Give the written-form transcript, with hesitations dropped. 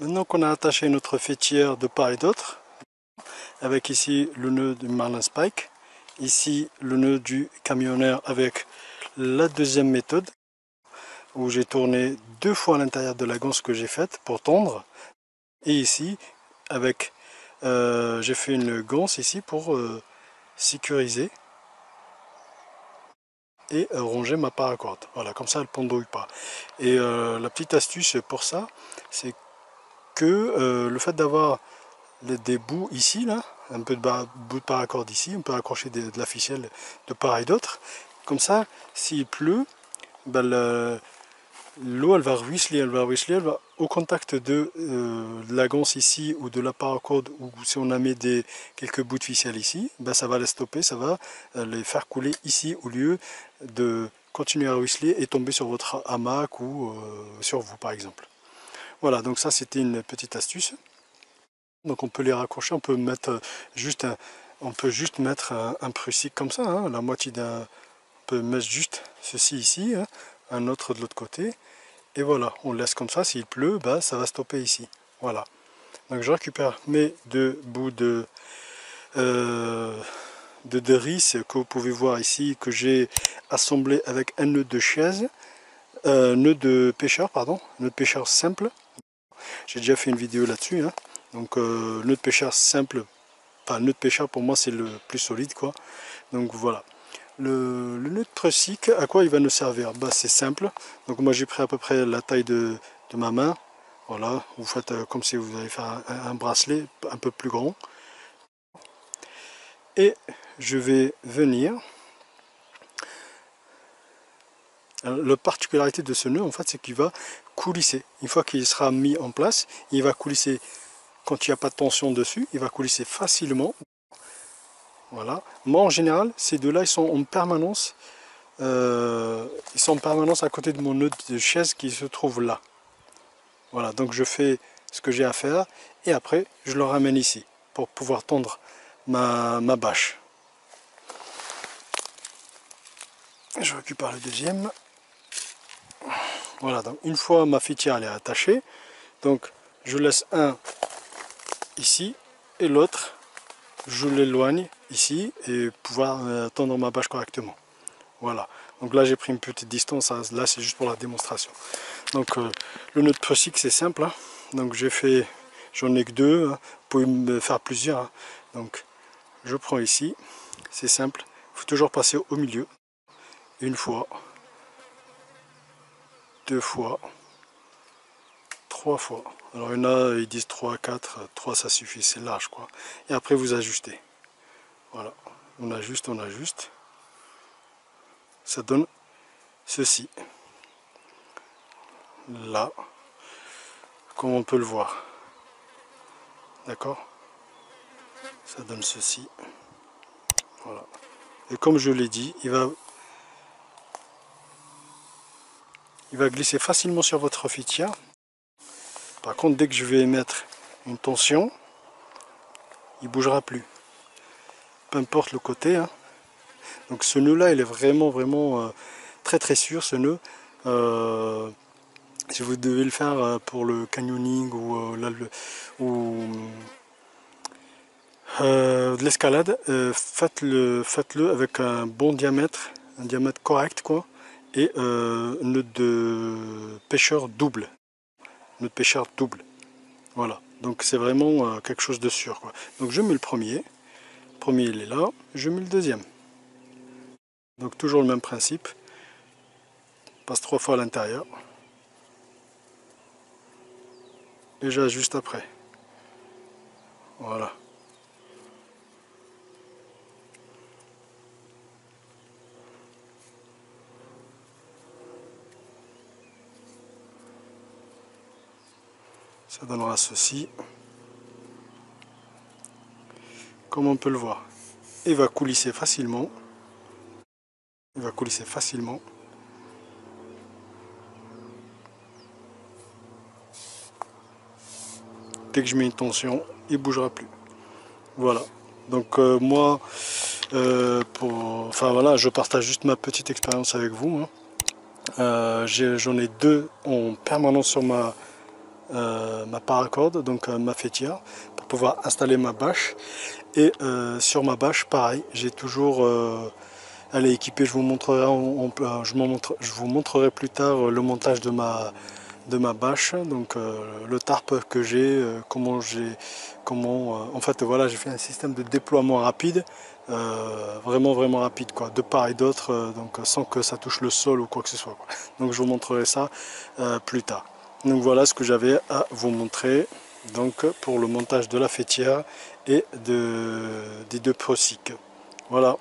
Maintenant qu'on a attaché notre fêtière de part et d'autre, avec ici le nœud du Marlin Spike, ici le nœud du camionneur avec la deuxième méthode, où j'ai tourné 2 fois à l'intérieur de la ganse que j'ai faite pour tondre, et ici avec j'ai fait une ganse ici pour sécuriser et ronger ma paracorde. Voilà, comme ça elle ne pendouille pas. Et la petite astuce pour ça, c'est que le fait d'avoir des bouts ici, là, un peu de bout de paracorde ici, on peut accrocher de la ficelle de part et d'autre. Comme ça, s'il pleut, ben l'eau elle va ruisseler, elle va au contact de la ganse ici ou de la paracorde, ou si on a mis quelques bouts de ficelle ici, ben ça va les stopper, ça va les faire couler ici au lieu de continuer à ruisseler et tomber sur votre hamac ou sur vous par exemple. Voilà, donc ça c'était une petite astuce. Donc on peut les raccrocher, on peut mettre juste mettre un prussique comme ça, hein, la moitié d'un, on peut mettre juste ceci ici, hein, un autre de l'autre côté. Et voilà, on laisse comme ça, s'il pleut, bah, ça va stopper ici. Voilà. Donc je récupère mes 2 bouts de ris que vous pouvez voir ici, que j'ai assemblé avec un nœud de chaise, nœud de pêcheur, pardon, nœud de pêcheur simple. J'ai déjà fait une vidéo là-dessus. Hein. Donc nœud de pêcheur simple, enfin nœud de pêcheur pour moi c'est le plus solide quoi. Donc voilà. Le nœud de prussique, à quoi il va nous servir? Bah, c'est simple. Donc moi j'ai pris à peu près la taille de ma main. Voilà, vous faites comme si vous allez faire un bracelet un peu plus grand. Et je vais venir. Alors, la particularité de ce nœud en fait c'est qu'il va coulisser. Une fois qu'il sera mis en place, il va coulisser quand il n'y a pas de tension dessus, il va coulisser facilement. Voilà. Moi en général, ces deux-là ils sont en permanence. Ils sont en permanence à côté de mon nœud de chaise qui se trouve là. Voilà, donc je fais ce que j'ai à faire et après je le ramène ici pour pouvoir tondre ma bâche. Je récupère le deuxième. Voilà, donc une fois ma fitière elle est attachée, donc je laisse un ici et l'autre je l'éloigne ici et pouvoir tendre ma bâche correctement. Voilà, donc là j'ai pris une petite distance, hein. Là c'est juste pour la démonstration. Donc le nœud de prussique c'est simple, hein. Donc j'ai fait, j'en ai que 2, hein. Vous pouvez me faire plusieurs, hein. Donc je prends ici, c'est simple, il faut toujours passer au milieu, une fois, 2 fois, 3 fois. Alors il y en a, ils disent 3, 4, 3 ça suffit, c'est large quoi. Et après vous ajustez. Voilà, on ajuste, ça donne ceci. Là, comme on peut le voir. D'accord? Ça donne ceci. Voilà. Et comme je l'ai dit, il va glisser facilement sur votre fitière. Par contre, dès que je vais mettre une tension, il ne bougera plus. Peu importe le côté. Hein. Donc ce nœud là, il est vraiment très très sûr ce nœud. Si vous devez le faire pour le canyoning ou de l'escalade, faites-le avec un bon diamètre, un diamètre correct quoi, et nœud de pêcheur double. Nœud de pêcheur double. Voilà, donc c'est vraiment quelque chose de sûr quoi. Donc je mets le premier il est là, je mets le deuxième. Donc toujours le même principe, passe 3 fois à l'intérieur et j'ajuste après. Voilà. Ça donnera ceci. Comme on peut le voir, il va coulisser facilement. Il va coulisser facilement. Dès que je mets une tension, il ne bougera plus. Voilà. Donc moi, enfin voilà, je partage juste ma petite expérience avec vous. Hein. J'en ai 2 en permanence sur ma ma paracorde, donc ma fêtière, pour pouvoir installer ma bâche. Et sur ma bâche, pareil, j'ai toujours, elle est équipée, je vous montrerai, je vous montrerai plus tard le montage de ma bâche, donc le tarp que j'ai, en fait voilà, j'ai fait un système de déploiement rapide, vraiment rapide quoi, de part et d'autre, donc sans que ça touche le sol ou quoi que ce soit quoi. Donc je vous montrerai ça plus tard. Donc voilà ce que j'avais à vous montrer donc pour le montage de la fêtière et des deux procycles. Voilà.